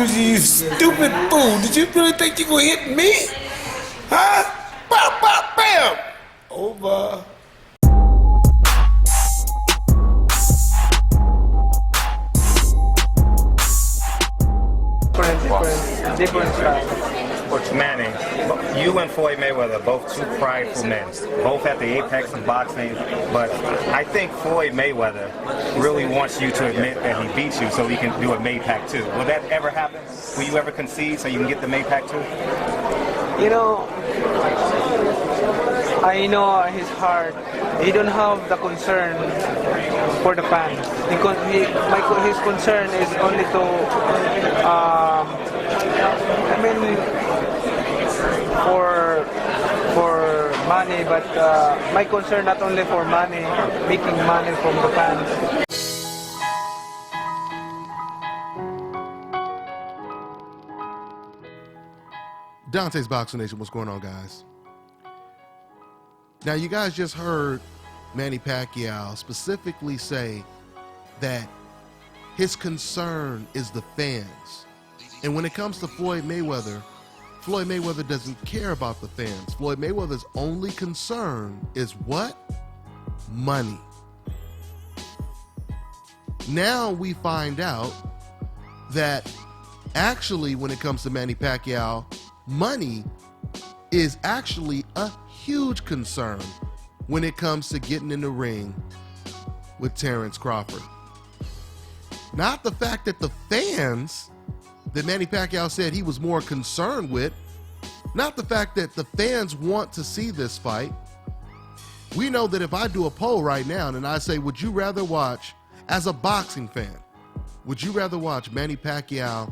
told you, you stupid fool. Did you really think you gonna hit me? Huh? Bam, bam, bam. Over. Different style. Manny, you and Floyd Mayweather, both two prideful men, both at the apex of boxing, but I think Floyd Mayweather really wants you to admit that he beat you so he can do a Maypac too. Will that ever happen? Will you ever concede so you can get the Maypac too? You know, I know his heart. He don't have the concern for the fans. His concern is only to, for money, but my concern not only for money, making money from the fans. Dante's Boxing Nation, what's going on, guys? Now, you guys just heard Manny Pacquiao specifically say that his concern is the fans. And when it comes to Floyd Mayweather doesn't care about the fans. Floyd Mayweather's only concern is what? Money. Now we find out that actually when it comes to Manny Pacquiao, money is actually a huge concern when it comes to getting in the ring with Terence Crawford. Not the fact that the fans that Manny Pacquiao said he was more concerned with, not the fact that the fans want to see this fight. We know that if I do a poll right now and I say, would you rather watch, as a boxing fan, would you rather watch Manny Pacquiao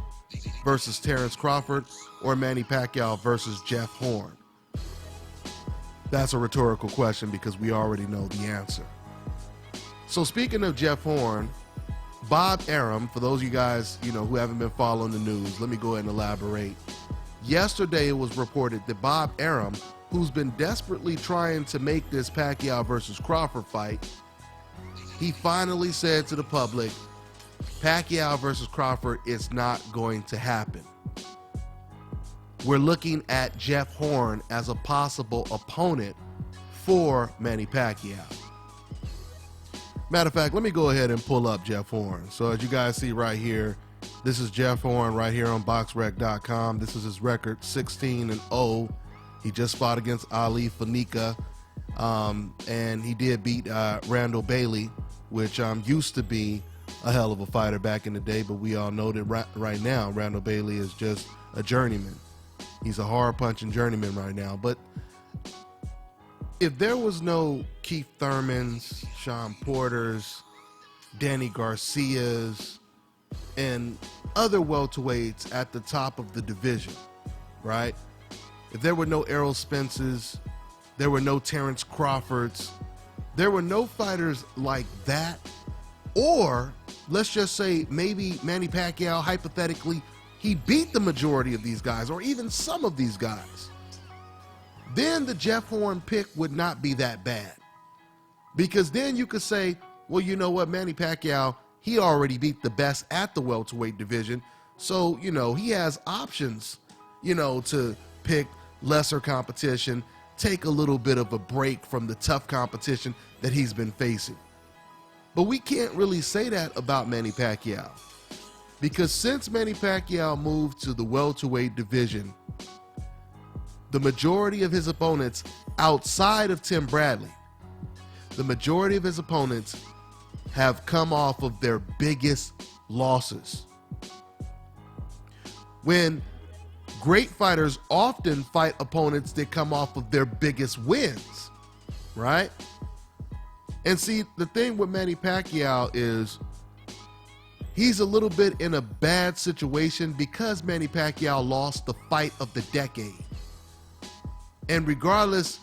versus Terence Crawford or Manny Pacquiao versus Jeff Horn? That's a rhetorical question because we already know the answer. So speaking of Jeff Horn, Bob Arum, for those of you guys, who haven't been following the news, let me go ahead and elaborate. Yesterday it was reported that Bob Arum, who's been desperately trying to make this Pacquiao versus Crawford fight, he finally said to the public, Pacquiao versus Crawford is not going to happen. We're looking at Jeff Horn as a possible opponent for Manny Pacquiao. Matter of fact, let me go ahead and pull up Jeff Horn. So as you guys see right here, this is Jeff Horn right here on BoxRec.com. This is his record, 16-0. He just fought against Ali Fanica, and he did beat Randall Bailey, which used to be a hell of a fighter back in the day, but we all know that right now Randall Bailey is just a journeyman. He's a hard-punching journeyman right now. But if there was no Keith Thurmans, Sean Porters, Danny Garcias, and other welterweights at the top of the division, right? If there were no Errol Spences, there were no Terence Crawfords, there were no fighters like that, or let's just say maybe Manny Pacquiao, hypothetically, he beat the majority of these guys, or even some of these guys, then the Jeff Horn pick would not be that bad. Because then you could say, well, you know what, Manny Pacquiao, he already beat the best at the welterweight division, so, he has options, to pick lesser competition, take a little bit of a break from the tough competition that he's been facing. But we can't really say that about Manny Pacquiao. Because since Manny Pacquiao moved to the welterweight division, the majority of his opponents outside of Tim Bradley, the majority of his opponents have come off of their biggest losses. When great fighters often fight opponents that come off of their biggest wins, right? And see, the thing with Manny Pacquiao is he's a little bit in a bad situation because Manny Pacquiao lost the fight of the decade. And regardless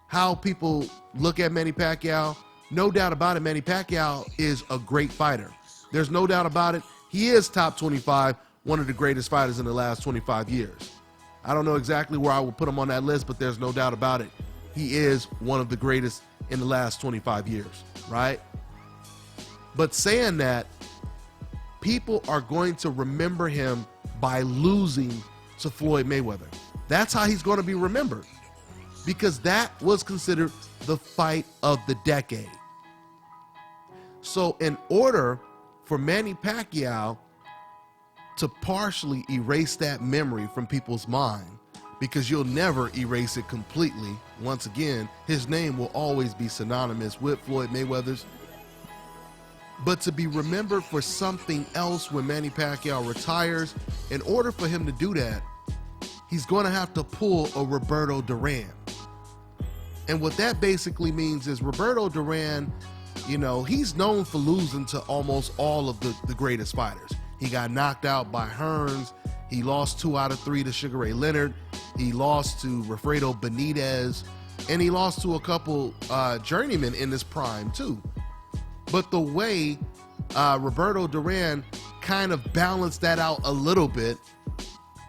how people look at Manny Pacquiao, no doubt about it, Manny Pacquiao is a great fighter. There's no doubt about it. He is top 25, one of the greatest fighters in the last 25 years. I don't know exactly where I would put him on that list, but there's no doubt about it. He is one of the greatest in the last 25 years, right? But saying that, people are going to remember him by losing to Floyd Mayweather. That's how he's going to be remembered, because that was considered the fight of the decade. So in order for Manny Pacquiao to partially erase that memory from people's mind, because you'll never erase it completely, once again, his name will always be synonymous with Floyd Mayweather's, but to be remembered for something else when Manny Pacquiao retires, in order for him to do that, he's going to have to pull a Roberto Durán. And what that basically means is Roberto Durán, you know, he's known for losing to almost all of the greatest fighters. He got knocked out by Hearns. He lost 2 out of 3 to Sugar Ray Leonard. He lost to Wilfredo Benitez. And he lost to a couple journeymen in his prime too. But the way Roberto Durán kind of balanced that out a little bit,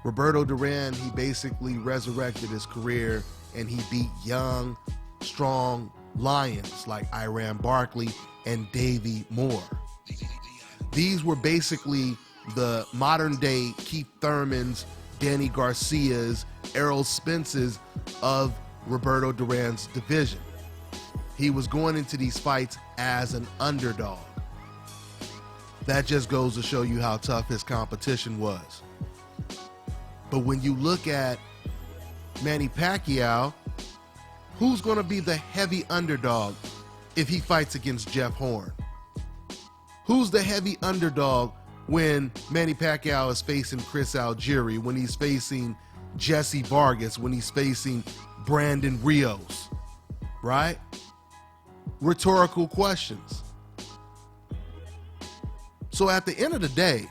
Roberto Durán, he basically resurrected his career and he beat young, strong lions like Iran Barkley and Davey Moore. These were basically the modern day Keith Thurman's, Danny Garcia's, Errol Spence's of Roberto Durán's division. He was going into these fights as an underdog. That just goes to show you how tough his competition was. But when you look at Manny Pacquiao, who's going to be the heavy underdog if he fights against Jeff Horn? Who's the heavy underdog when Manny Pacquiao is facing Chris Algieri, when he's facing Jesse Vargas, when he's facing Brandon Rios, right? Rhetorical questions. So at the end of the day,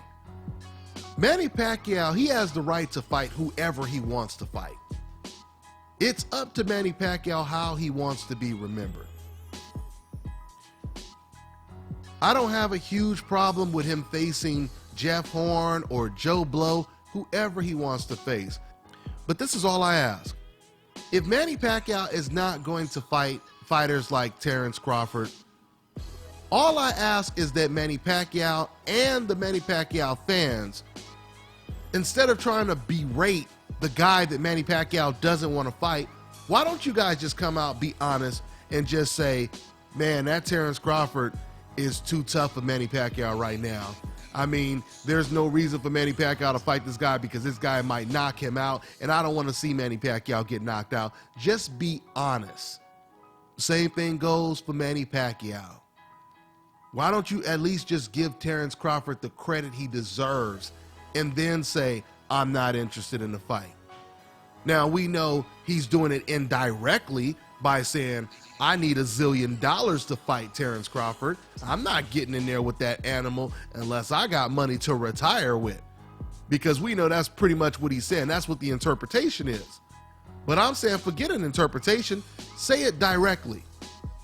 Manny Pacquiao, he has the right to fight whoever he wants to fight. It's up to Manny Pacquiao how he wants to be remembered. I don't have a huge problem with him facing Jeff Horn or Joe Blow, whoever he wants to face. But this is all I ask. If Manny Pacquiao is not going to fight fighters like Terence Crawford, all I ask is that Manny Pacquiao and the Manny Pacquiao fans, instead of trying to berate the guy that Manny Pacquiao doesn't want to fight, why don't you guys just come out, be honest, and just say, man, that Terence Crawford is too tough for Manny Pacquiao right now. I mean, there's no reason for Manny Pacquiao to fight this guy because this guy might knock him out, and I don't want to see Manny Pacquiao get knocked out. Just be honest. Same thing goes for Manny Pacquiao. Why don't you at least just give Terence Crawford the credit he deserves and then say, I'm not interested in the fight? Now, we know he's doing it indirectly by saying, I need $1 zillion to fight Terence Crawford. I'm not getting in there with that animal unless I got money to retire with. Because we know that's pretty much what he's saying. That's what the interpretation is. But I'm saying forget an interpretation. Say it directly.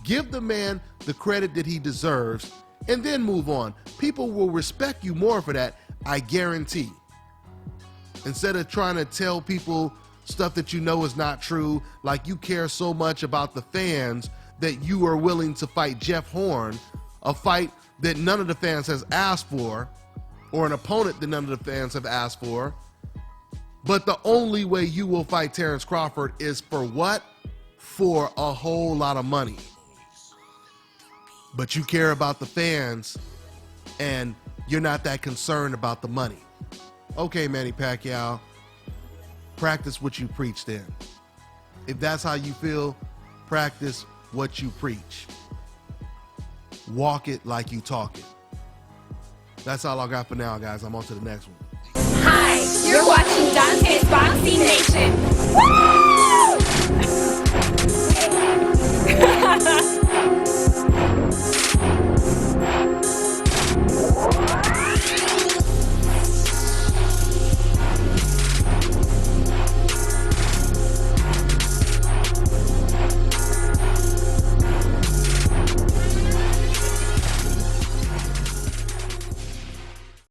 Give the man the credit that he deserves and then move on. People will respect you more for that, I guarantee. Instead of trying to tell people stuff that you know is not true, like you care so much about the fans that you are willing to fight Jeff Horn, a fight that none of the fans has asked for, or an opponent that none of the fans have asked for. But the only way you will fight Terence Crawford is for what? For a whole lot of money. But you care about the fans and you're not that concerned about the money. Okay, Manny Pacquiao, practice what you preach then. If that's how you feel, practice what you preach. Walk it like you talk it. That's all I got for now, guys. I'm on to the next one. Hi, you're watching Dante's Boxing Nation. Woo!